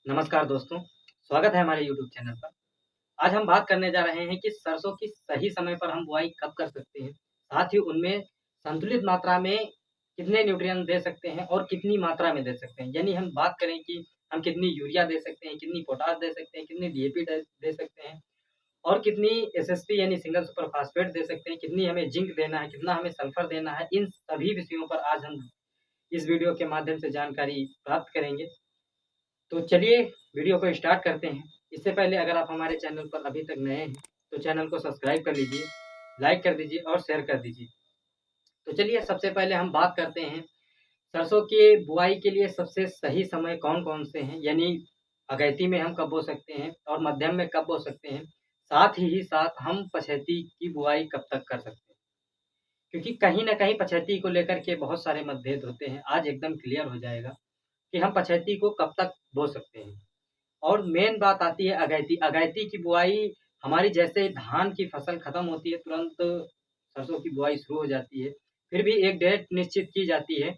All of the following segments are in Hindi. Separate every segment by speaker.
Speaker 1: नमस्कार दोस्तों, स्वागत है हमारे यूट्यूब चैनल पर। आज हम बात करने जा रहे हैं कि सरसों की सही समय पर हम बुआई कब कर सकते हैं, साथ ही उनमें संतुलित मात्रा में कितने न्यूट्रिएंट दे सकते हैं और कितनी मात्रा में दे सकते हैं। यानी हम बात करें कि हम कितनी यूरिया दे सकते हैं, कितनी पोटाश दे सकते हैं, कितनी डीएपी दे सकते हैं और कितनी एसएसपी यानी सिंगल सुपर फास्फेट दे सकते हैं, कितनी हमें जिंक देना है, कितना हमें सल्फर देना है। इन सभी विषयों पर आज हम इस वीडियो के माध्यम से जानकारी प्राप्त करेंगे। तो चलिए वीडियो को स्टार्ट करते हैं। इससे पहले अगर आप हमारे चैनल पर अभी तक नए हैं, तो चैनल को सब्सक्राइब कर लीजिए, लाइक कर दीजिए और शेयर कर दीजिए। तो चलिए सबसे पहले हम बात करते हैं, सरसों की बुआई के लिए सबसे सही समय कौन-कौन से हैं? यानी अगैती में हम कब बो सकते हैं और मध्यम में कब बो सकते हैं? साथ ही साथ हम पछैती की बुआई कब तक कर सकते हैं? क्योंकि कहीं न कहीं पछैती को लेकर के बहुत सारे मतभेद होते हैं। आज एकदम क्लियर हो जाएगा कि हम पछैती को कब तक बो सकते हैं। और मेन बात आती है अगैती। अगैती की बुआई हमारी जैसे धान की फसल खत्म होती है, तुरंत सरसों की बुआई शुरू हो जाती है। फिर भी एक डेट निश्चित की जाती है,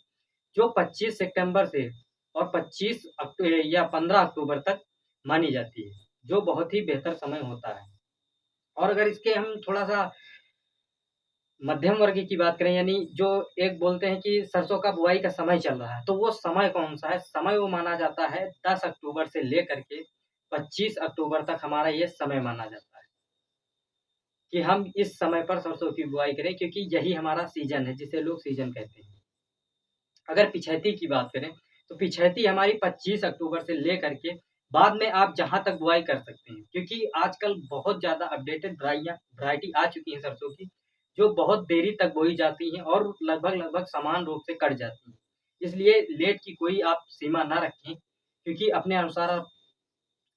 Speaker 1: जो 25 सितंबर से और 25 या 15 अक्टूबर तक मानी जाती है, जो बहुत ही बेहतर समय होता है। और अगर इसके हम थोड़ा-सा मध्यम वर्ग की बात करें, यानी जो एक बोलते हैं कि सरसों का बुआई का समय चल रहा है, तो वो समय कौन-सा है? समय वो माना जाता है 10 अक्टूबर से लेकर के 25 अक्टूबर तक हमारा ये समय माना जाता है, कि हम इस समय पर सरसों की बुआई करें क्योंकि यही हमारा सीज़न है, जिसे लोग सीज़न कहते हैं। अगर पिछैती की बात करें, तो पिछैती हमारी 25 अक्टूबर से लेकर के बाद में आप जहाँ तक बुआई कर सकते हैं, क्योंकि आजकल बहुत ज़्यादा अपडेटेड वैरायटी आ चुकी है सरसों की, जो बहुत देरी तक बोई जाती हैं और लगभग-लगभग समान रूप से कट जाती हैं। इसलिए लेट की कोई आप सीमा ना रखें, क्योंकि अपने अनुसार आप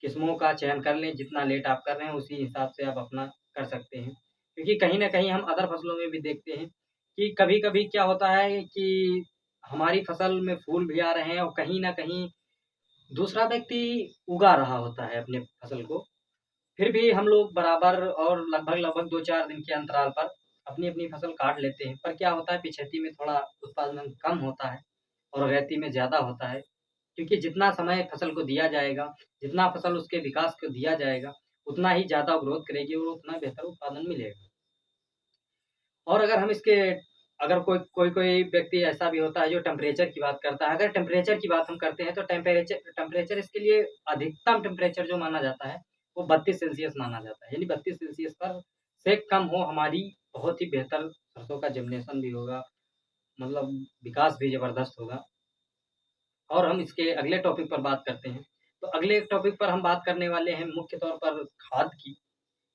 Speaker 1: किस्मों का चयन कर लें, जितना लेट आप कर रहे हैं, उसी हिसाब से आप अपना कर सकते हैं। क्योंकि कहीं न कहीं हम अदर फसलों में भी देखते हैं कि कभी-कभी क्या होता है कि हमारी फसल में फूल भी आ रहे हैं और कहीं न कहीं दूसरा व्यक्ति उगा रहा होता है अपने फसल को। फिर भी हम लोग बराबर और लगभग-लगभग 2-4 दिन के अंतराल पर अपनी-अपनी फसल काट लेते हैं। पर क्या होता है पिछैती में थोड़ा उत्पादन कम होता है और अगैती में ज़्यादा होता है। क्योंकि जितना समय फसल को दिया जाएगा, जितना फसल उसके विकास को दिया जाएगा, उतना ही ज़्यादा ग्रोथ करेगी और उतना बेहतर उत्पादन मिलेगा। और अगर हम इसके अगर कोई व्यक्ति ऐसा भी होता है जो टेम्परेचर की बात करता है, अगर टेम्परेचर की बात हम करते हैं तो टेम्परेचर टेम्परेचर इसके लिए अधिकतम टेम्परेचर जो माना जाता है, वो 32 सेल्सियस माना जाता है। यानी 32 सेल्सियस पर से कम हो हमारी बहुत ही बेहतर सरसों का जर्मिनेशन भी होगा, मतलब विकास भी ज़बरदस्त होगा। और हम इसके अगले टॉपिक पर बात करते हैं। तो अगले टॉपिक पर हम बात करने वाले हैं मुख्य तौर पर खाद की,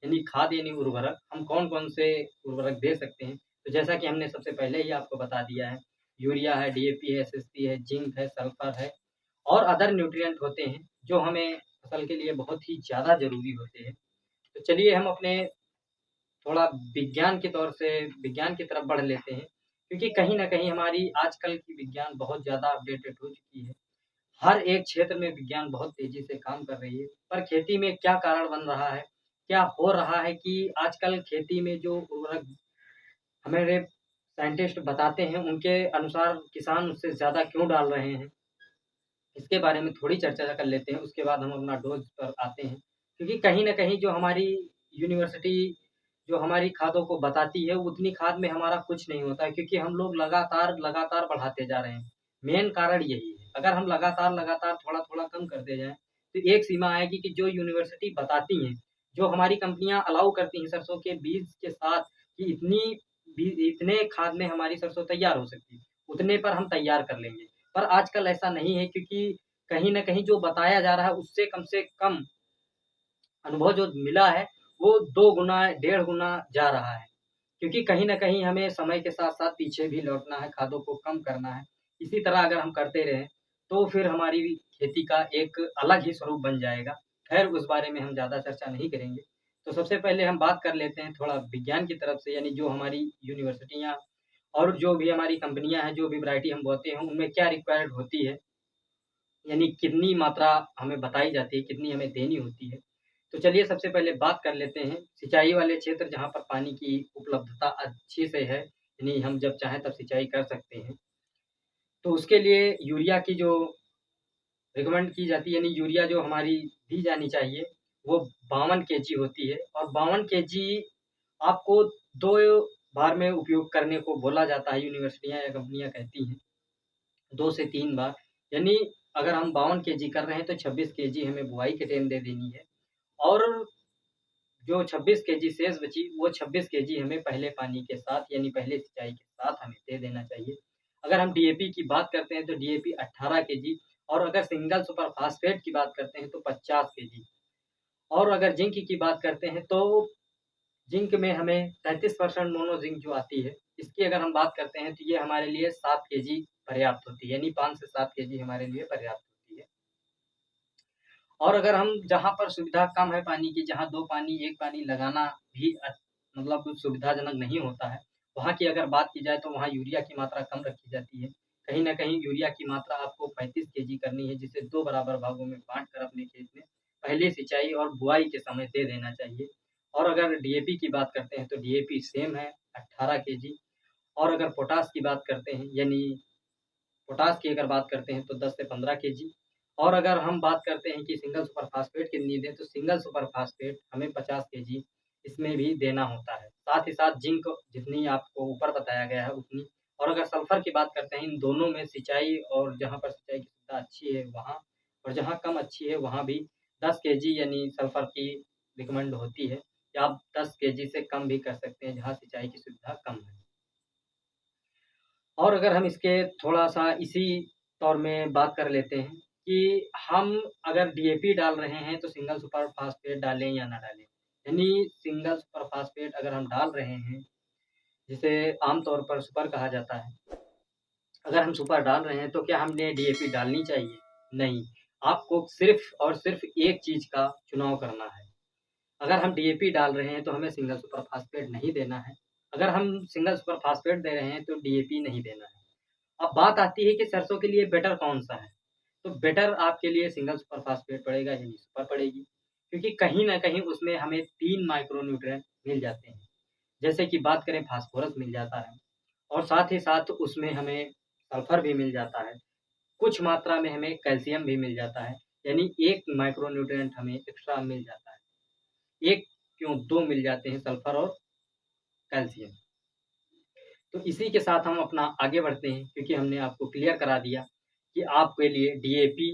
Speaker 1: यानी खाद यानी उर्वरक, हम कौन-कौन से उर्वरक दे सकते हैं। तो जैसा कि हमने सबसे पहले ही आपको बता दिया है, यूरिया है, डीएपी है, एसएसपी है, जिंक है, सल्फर है और अदर न्यूट्रिएंट होते हैं, जो हमें फसल के लिए बहुत ही ज़्यादा ज़रूरी होते हैं। तो चलिए हम अपने थोड़ा विज्ञान की तरफ बढ़ लेते हैं, क्योंकि कहीं न कहीं हमारी आजकल की विज्ञान बहुत ज़्यादा अपडेटेड हो चुकी है। हर एक क्षेत्र में विज्ञान बहुत तेज़ी से काम कर रही है, पर खेती में क्या कारण बन रहा है? क्या हो रहा है कि आजकल खेती में जो उर्वरक हमारे साइंटिस्ट बताते हैं, उनके अनुसार किसान उससे ज़्यादा क्यों डाल रहे हैं? इसके बारे में थोड़ी चर्चा कर लेते हैं, उसके बाद हम अपना डोज़ पर आते हैं। क्योंकि कहीं न कहीं जो हमारी यूनिवर्सिटी जो हमारी खादों को बताती है, उतनी खाद में हमारा कुछ नहीं होता है क्योंकि हम लोग लगातार बढ़ाते जा रहे हैं। मेन कारण यही है, अगर हम लगातार थोड़ा-थोड़ा कम करते जाएँ, तो एक सीमा आएगी कि जो यूनिवर्सिटी बताती हैं, जो हमारी कंपनियाँ अलाउ करती हैं सरसों के बीज के साथ कि इतने खाद में हमारी सरसों तैयार हो सकती है, उतने पर हम तैयार कर लेंगे। पर आजकल ऐसा नहीं है क्योंकि कहीं न कहीं जो बताया जा रहा है उससे कम से कम अनुभव जो मिला है, वो 2 गुना, डेढ़ गुना जा रहा है। क्योंकि कहीं न कहीं हमें समय के साथ-साथ पीछे भी लौटना है, खादों को कम करना है। इसी तरह अगर हम करते रहें, तो फिर हमारी खेती का एक अलग ही स्वरूप बन जाएगा। ख़ैर उस बारे में हम ज़्यादा चर्चा नहीं करेंगे। तो सबसे पहले हम बात कर लेते हैं थोड़ा विज्ञान की तरफ से, यानी जो हमारी यूनिवर्सिटियाँ और जो भी हमारी कंपनियाँ हैं, जो भी वैरायटी हम बोते हैं, उनमें क्या रिक्वायर्ड होती है, यानी कितनी मात्रा हमें बताई जाती है, कितनी हमें देनी होती है। तो चलिए सबसे पहले बात कर लेते हैं सिंचाई वाले क्षेत्र जहाँ पर पानी की उपलब्धता अच्छी से है, यानी हम जब चाहें तब सिंचाई कर सकते हैं। तो उसके लिए यूरिया की जो रिकमेंड की जाती है, यानी यूरिया जो हमारी दी जानी चाहिए वो 52 केजी होती है, और 52 केजी आपको 2 बार में उपयोग करने को बोला जाता है, यूनिवर्सिटियाँ या कंपनियाँ कहती हैं, 2 से 3 बार। यानी अगर हम 52 केजी कर रहे हैं तो 26 केजी हमें बुआई के टाइम दे देनी है, और जो 26 केजी शेष बची वो 26 केजी हमें पहले पानी के साथ यानी पहले सिंचाई के साथ हमें दे देना चाहिए। अगर हम डीएपी की बात करते हैं तो डीएपी 18 केजी, और अगर सिंगल सुपर फास्फेट की बात करते हैं तो 50 केजी, और अगर जिंक की बात करते हैं तो जिंक में हमें 33% मोनो जिंक जो आती है, इसकी अगर हम बात करते हैं तो ये हमारे लिए 7 केजी पर्याप्त होती है, यानी 5 से 7 केजी हमारे लिए पर्याप्त होती है। और अगर हम जहाँ पर सुविधा कम है पानी की, जहाँ 2 पानी 1 पानी लगाना भी मतलब सुविधाजनक नहीं होता है, वहाँ की अगर बात की जाए तो वहाँ यूरिया की मात्रा कम रखी जाती है। कहीं न कहीं यूरिया की मात्रा आपको 35 केजी करनी है, जिसे 2 बराबर भागों में बाँट कर अपने खेत में पहली सिंचाई और बुआई के समय दे देना चाहिए। और अगर डीएपी की बात करते हैं तो डीएपी सेम है 18 केजी, और अगर पोटाश की बात करते हैं यानी पोटाश की अगर बात करते हैं तो 10 से 15 केजी, और अगर हम बात करते हैं कि सिंगल सुपर फास्फेट कितनी दें, तो सिंगल सुपर फास्फेट हमें 50 केजी इसमें भी देना होता है। साथ ही साथ जिंक जितनी आपको ऊपर बताया गया है उतनी, और अगर सल्फर की बात करते हैं, इन दोनों में सिंचाई और जहाँ पर सिंचाई की सुविधा अच्छी है वहाँ, और जहाँ कम अच्छी है वहाँ भी 10 केजी यानी सल्फर की रिकमेंड होती है, या आप 10 केजी से कम भी कर सकते हैं जहाँ सिंचाई की सुविधा कम है। और अगर हम इसके थोड़ा-सा इसी तौर में बात कर लेते हैं कि हम अगर डीएपी डाल रहे हैं तो सिंगल सुपर फास्फेट डालें या ना डालें। यानी सिंगल सुपर फास्फेट अगर हम डाल रहे हैं, जिसे आम तौर पर सुपर कहा जाता है। अगर हम सुपर डाल रहे हैं तो क्या हमने डीएपी डालनी चाहिए? नहीं, आपको सिर्फ़ और सिर्फ़ एक चीज़ का चुनाव करना है। अगर हम डीएपी डाल रहे हैं तो हमें सिंगल सुपर फास्फेट नहीं देना है। अगर हम सिंगल सुपर फास्फेट दे रहे हैं तो डीएपी नहीं देना है। अब बात आती है कि सरसों के लिए बेटर कौन-सा है? तो बेटर आपके लिए सिंगल सुपर फास्फेट पड़ेगा यानी सुपर पड़ेगी। क्योंकि कहीं न कहीं उसमें हमें 3 माइक्रो न्यूट्रिएंट मिल जाते हैं। जैसे कि बात करें फास्फोरस मिल जाता है, और साथ ही साथ उसमें हमें सल्फर भी मिल जाता है। कुछ मात्रा में हमें कैल्शियम भी मिल जाता है। यानी 1 माइक्रो न्यूट्रिएंट हमें एक्स्ट्रा मिल जाता है। 1 क्यों 2 मिल जाते हैं सल्फर और कैल्शियम। तो इसी के साथ हम अपना आगे बढ़ते हैं, क्योंकि हमने आपको क्लियर करा दिया कि आपके लिए डीएपी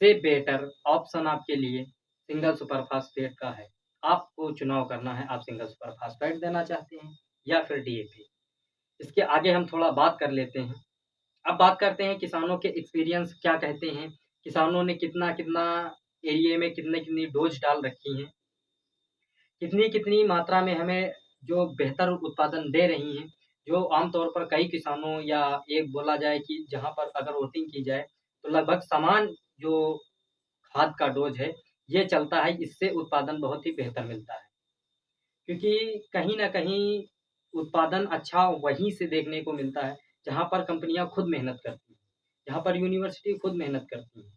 Speaker 1: से बेटर ऑप्शन आपके लिए सिंगल सुपर फास्फेट का है। आपको चुनाव करना है, आप सिंगल सुपर फास्फेट देना चाहते हैं या फिर डीएपी। इसके आगे हम थोड़ा बात कर लेते हैं। अब बात करते हैं किसानों के एक्सपीरियंस क्या कहते हैं, किसानों ने कितना-कितना एरिये में कितनी-कितनी डोज़ डाल रखी हैं, कितनी-कितनी मात्रा में हमें जो बेहतर उत्पादन दे रही हैं, जो आम तौर पर कई किसानों या एक बोला जाए कि जहाँ पर अगर वोटिंग की जाए, तो लगभग समान जो खाद का डोज़ है, ये चलता है, इससे उत्पादन बहुत ही बेहतर मिलता है। क्योंकि कहीं न कहीं उत्पादन अच्छा वहीं से देखने को मिलता है, जहाँ पर कंपनियाँ खुद मेहनत करती हैं, जहाँ पर यूनिवर्सिटी खुद मेहनत करती है।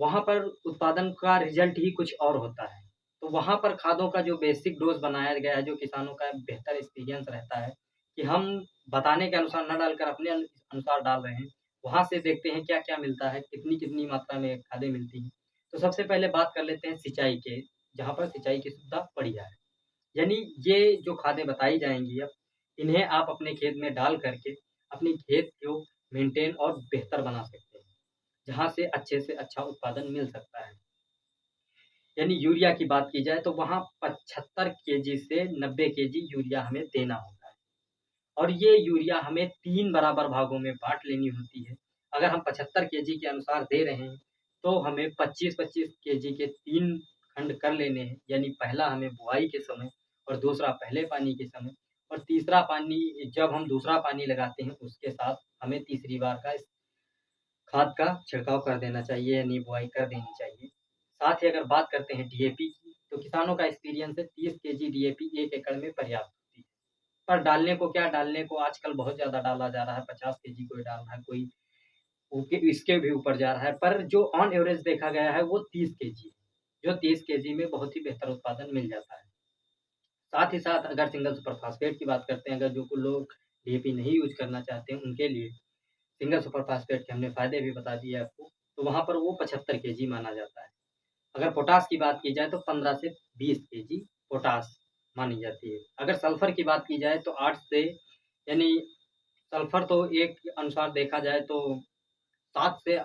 Speaker 1: वहाँ पर उत्पादन का रिज़ल्ट ही कुछ और होता है। तो वहाँ पर खादों का जो बेसिक डोज़ बनाया गया है, जो किसानों का बेहतर एक्सपीरियंस रहता है कि हम बताने के अनुसार ना डालकर अपने अनुसार डाल रहे हैं। वहाँ से देखते हैं क्या-क्या मिलता है, कितनी-कितनी मात्रा में खादें मिलती हैं। तो सबसे पहले बात कर लेते हैं सिंचाई के, जहाँ पर सिंचाई की सुविधा बढ़िया है। यानी ये जो खादें बताई जाएँगी अब, इन्हें आप अपने खेत में डाल करके अपने खेत को मेंटेन और बेहतर बना सकते हैं। जहाँ से अच्छा उत्पादन मिल सकता है। यानी यूरिया की बात की जाए तो वहाँ 75 केजी से 90 केजी यूरिया हमें देना होता है, और ये यूरिया हमें 3 बराबर भागों में बाँट लेनी होती है। अगर हम 75 केजी के अनुसार दे रहे हैं, तो हमें 25-25 केजी के 3 खंड कर लेने हैं। यानी पहला हमें बुआई के समय, और दूसरा पहले पानी के समय, और तीसरा पानी जब हम दूसरा पानी लगाते हैं उसके साथ हमें तीसरी बार का खाद का छिड़काव कर देना चाहिए, यानी बुआई कर देनी चाहिए। साथ ही अगर बात करते हैं डीएपी की, तो किसानों का एक्सपीरियंस है 30 केजी डीएपी 1 एकड़ में पर्याप्त होती है। पर डालने को आजकल बहुत ज़्यादा डाला जा रहा है, 50 केजी कोई डाल रहा है, कोई ऊके इसके भी ऊपर जा रहा है, पर जो ऑन एवरेज देखा गया है वो 30 केजी है, जो 30 केजी में बहुत ही बेहतर उत्पादन मिल जाता है। साथ ही साथ अगर सिंगल सुपर फास्फेट की बात करते हैं, अगर जो कुछ लोग डीएपी नहीं यूज़ करना चाहते हैं, उनके लिए सिंगल सुपर फास्फेट के हमने फ़ायदे भी बता दिए आपको। तो वहाँ पर वो 75 केजी माना जाता है। अगर पोटाश की बात की जाए तो 15 से 20 केजी पोटाश मानी जाती है। अगर सल्फर की बात की जाए तो 8 से यानी सल्फर तो एक अनुसार देखा जाए तो 7 से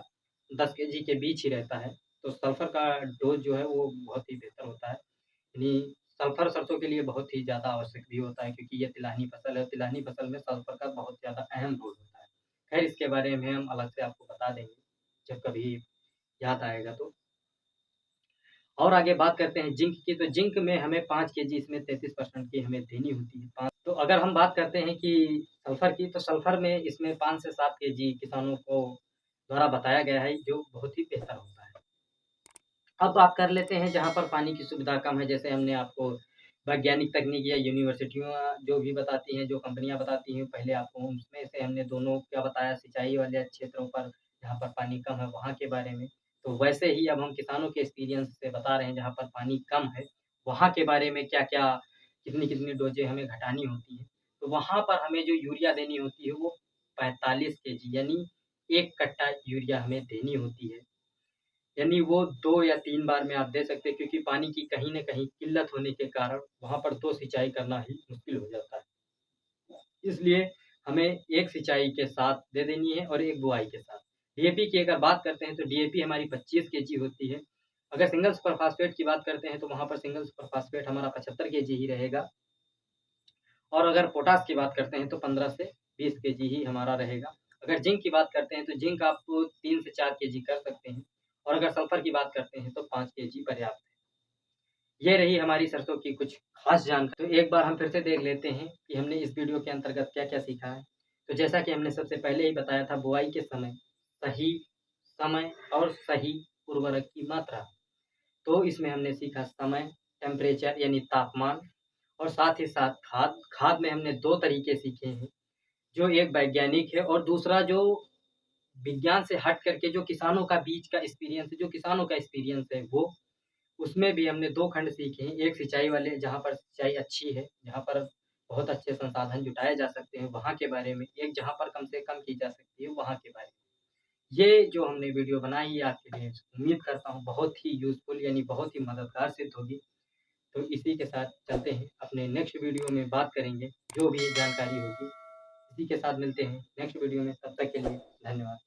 Speaker 1: 10 केजी के बीच ही रहता है। तो सल्फर का डोज़ जो है वो बहुत ही बेहतर होता है। यानी सल्फर सरसों के लिए बहुत ही ज़्यादा आवश्यक भी होता है क्योंकि ये तिलहनी फसल है, तिलहनी फसल में सल्फर का बहुत ज़्यादा अहम रोल होता है। ख़ैर इसके बारे में हम अलग से आपको बता देंगे, जब कभी याद आएगा तो। और आगे बात करते हैं जिंक की, तो जिंक में हमें 5 केजी इसमें 33% की हमें देनी होती है। 5 तो अगर हम बात करते हैं कि सल्फर की, तो सल्फर में इसमें 5 से 7 केजी किसानों को द्वारा बताया गया है, जो बहुत ही बेहतर होता है। अब बात कर लेते हैं जहाँ पर पानी की सुविधा कम है, जैसे हमने आपको वैज्ञानिक तकनीक या यूनिवर्सिटियाँ जो भी बताती हैं, जो कंपनियाँ बताती हैं, पहले आपको उसमें से हमने दोनों क्या बताया, सिंचाई वाले क्षेत्रों पर जहाँ पर पानी कम है, वहाँ के बारे में। तो वैसे ही अब हम किसानों के एक्सपीरियंस से बता रहे हैं, जहाँ पर पानी कम है, वहाँ के बारे में क्या-क्या, कितनी-कितनी डोज़ें हमें घटानी होती हैं। तो वहाँ पर हमें जो यूरिया देनी होती है, वो 45 केजी यानी 1 कट्टा यूरिया हमें देनी होती है। यानी वो 2 या 3 बार में आप दे सकते हैं क्योंकि पानी की कहीं न कहीं किल्लत होने के कारण वहाँ पर 2 सिंचाई करना ही मुश्किल हो जाता है। इसलिए हमें 1 सिंचाई के साथ दे देनी है और 1 बुआई के साथ। डीएपी की अगर बात करते हैं तो डीएपी हमारी 25 केजी होती है। अगर सिंगल सुपर फास्फेट की बात करते हैं तो वहाँ पर सिंगल सुपर फास्फेट हमारा 75 केजी ही रहेगा और अगर पोटाश की बात करते हैं तो 15 से 20 केजी ही हमारा रहेगा। अगर जिंक की बात करते हैं तो जिंक आप 3 से 4 केजी कर सकते हैं और अगर सल्फर की बात करते हैं तो 5 केजी पर्याप्त है। ये रही हमारी सरसों की कुछ खास जानकारी। तो एक बार हम फिर से देख लेते हैं कि हमने इस वीडियो के अंतर्गत क्या-क्या सीखा है। तो जैसा कि हमने सबसे पहले ही बताया था, बुआई के समय सही समय और सही उर्वरक की मात्रा। तो इसमें हमने सीखा समय, टेम्परेचर यानी तापमान और साथ ही साथ खाद। खाद में हमने 2 तरीके सीखे हैं, जो एक वैज्ञानिक है और दूसरा जो विज्ञान से हट करके जो किसानों का बीच का एक्सपीरियंस है, जो किसानों का एक्सपीरियंस है वो। उसमें भी हमने 2 खंड सीखे हैं, एक सिंचाई वाले जहाँ पर सिंचाई अच्छी है, जहाँ पर बहुत अच्छे संसाधन जुटाए जा सकते हैं, वहाँ के बारे में, एक जहाँ पर कम से कम की जा सकती है, वहाँ के बारे में। ये जो हमने वीडियो बनाई है आपके लिए, उम्मीद करता हूँ बहुत ही यूज़फुल यानी बहुत ही मददगार सिद्ध होगी। तो इसी के साथ चलते हैं, अपने नेक्स्ट वीडियो में बात करेंगे, जो भी जानकारी होगी। इसी के साथ मिलते हैं नेक्स्ट वीडियो में, तब तक के लिए धन्यवाद।